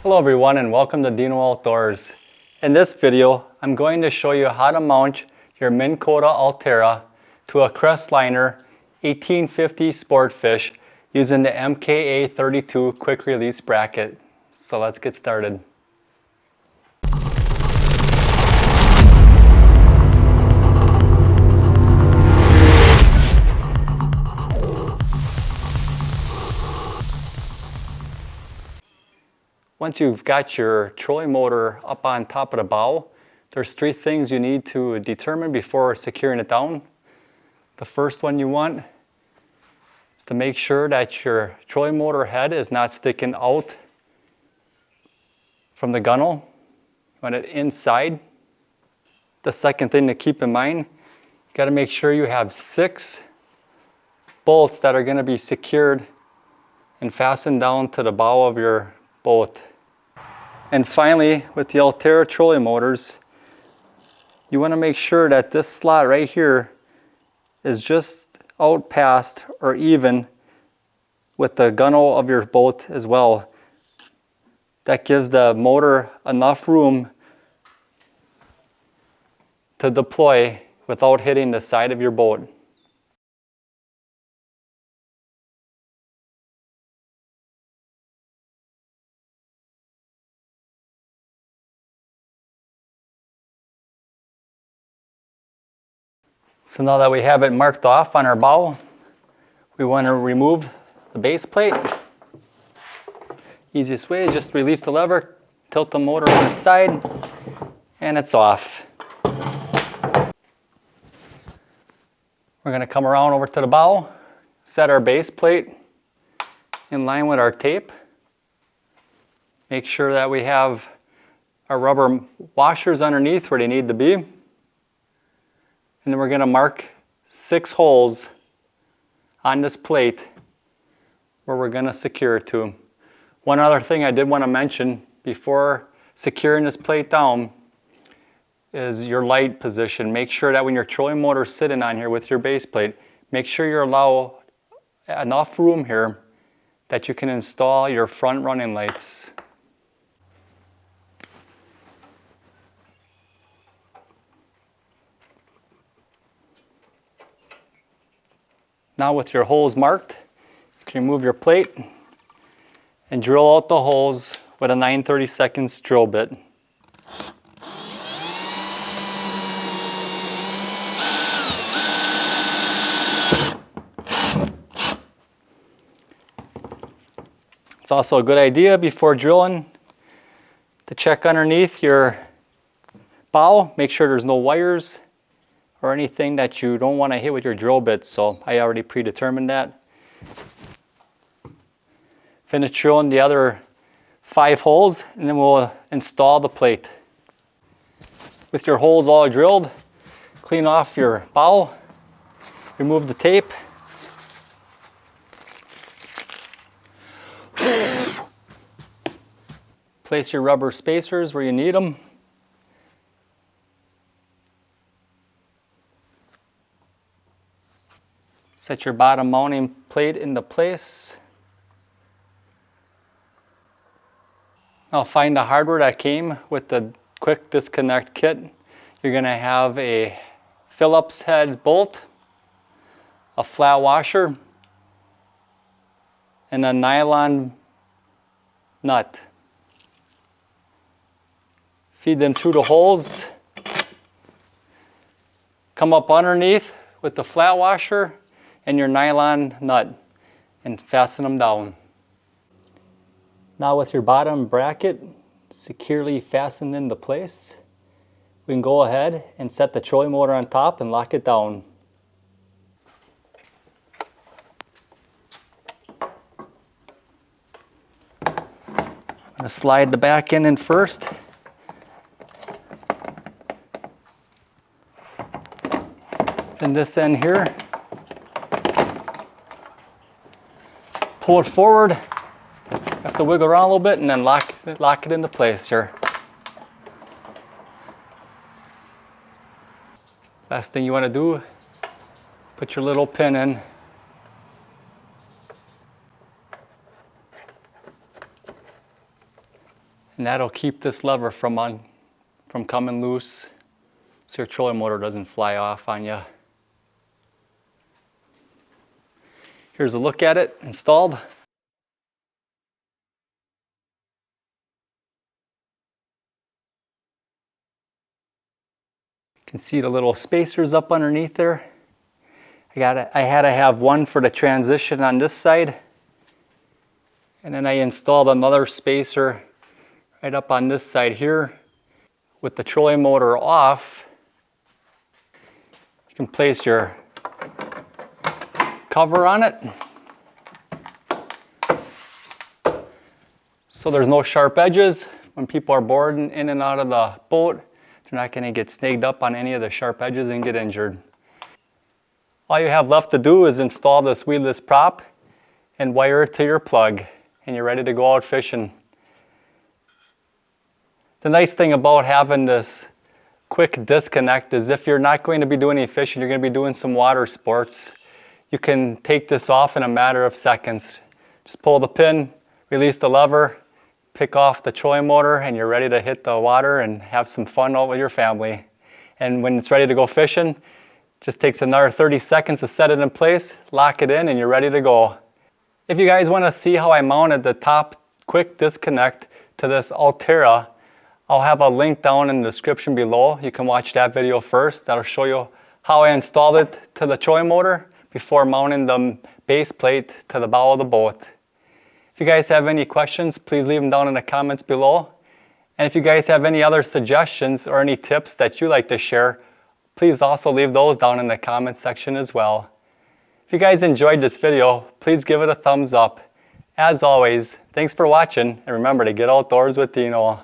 Hello everyone and welcome to Deano Outdoors. In this video, I'm going to show you how to mount your Minn Kota Ulterra to a Crestliner 1850 Sportfish using the MKA 32 quick release bracket. So let's get started. Once you've got your trolling motor up on top of the bow, there's three things you need to determine before securing it down. The first one you want is to make sure that your trolling motor head is not sticking out from the gunnel. You want it inside. The second thing to keep in mind, you got to make sure you have 6 bolts that are going to be secured and fastened down to the bow of your boat. And finally, with the Ulterra trolling motors, you want to make sure that this slot right here is just out past or even with the gunnel of your boat as well. That gives the motor enough room to deploy without hitting the side of your boat. So now that we have it marked off on our bow, we want to remove the base plate. Easiest way is just release the lever, tilt the motor on its side, and it's off. We're going to come around over to the bow, set our base plate in line with our tape. Make sure that we have our rubber washers underneath where they need to be. And then we're going to mark 6 holes on this plate where we're going to secure it to. One other thing I did want to mention before securing this plate down is your light position. Make sure that when your trolling motor is sitting on here with your base plate, make sure you allow enough room here that you can install your front running lights. Now with your holes marked, you can remove your plate and drill out the holes with a 9/32 drill bit. It's also a good idea before drilling to check underneath your bow, make sure there's no wires or anything that you don't want to hit with your drill bits, so I already predetermined that. Finish drilling the other 5 holes and then we'll install the plate. With your holes all drilled, clean off your bow, remove the tape. Place your rubber spacers where you need them. Set your bottom mounting plate into place. Now find the hardware that came with the quick disconnect kit. You're going to have a Phillips head bolt, a flat washer, and a nylon nut. Feed them through the holes. Come up underneath with the flat washer and your nylon nut and fasten them down. Now with your bottom bracket securely fastened into place, we can go ahead and set the trolling motor on top and lock it down. I'm going to slide the back end in first. And this end here. Pull it forward, have to wiggle around a little bit and then lock it into place here. Last thing you want to do, put your little pin in. that'll keep this lever from coming loose so your trolling motor doesn't fly off on you. Here's a look at it installed. You can see the little spacers up underneath there. I had to have one for the transition on this side, and then I installed another spacer right up on this side here. With the trolling motor off, you can place your cover on it so there's no sharp edges. When people are boarding in and out of the boat, they're not going to get snagged up on any of the sharp edges and get injured. All you have left to do is install this weedless prop and wire it to your plug, and you're ready to go out fishing. The nice thing about having this quick disconnect is if you're not going to be doing any fishing, you're going to be doing some water sports, you can take this off in a matter of seconds. Just pull the pin, release the lever, pick off the trolling motor, and you're ready to hit the water and have some fun out with your family. And when it's ready to go fishing, just takes another 30 seconds to set it in place, lock it in, and you're ready to go. If you guys want to see how I mounted the top quick disconnect to this Ulterra, I'll have a link down in the description below. You can watch that video first. That'll show you how I installed it to the trolling motor before mounting the base plate to the bow of the boat. If you guys have any questions, please leave them down in the comments below. And if you guys have any other suggestions or any tips that you like to share, please also leave those down in the comments section as well. If you guys enjoyed this video, please give it a thumbs up. As always, thanks for watching, and remember to get outdoors with Deano.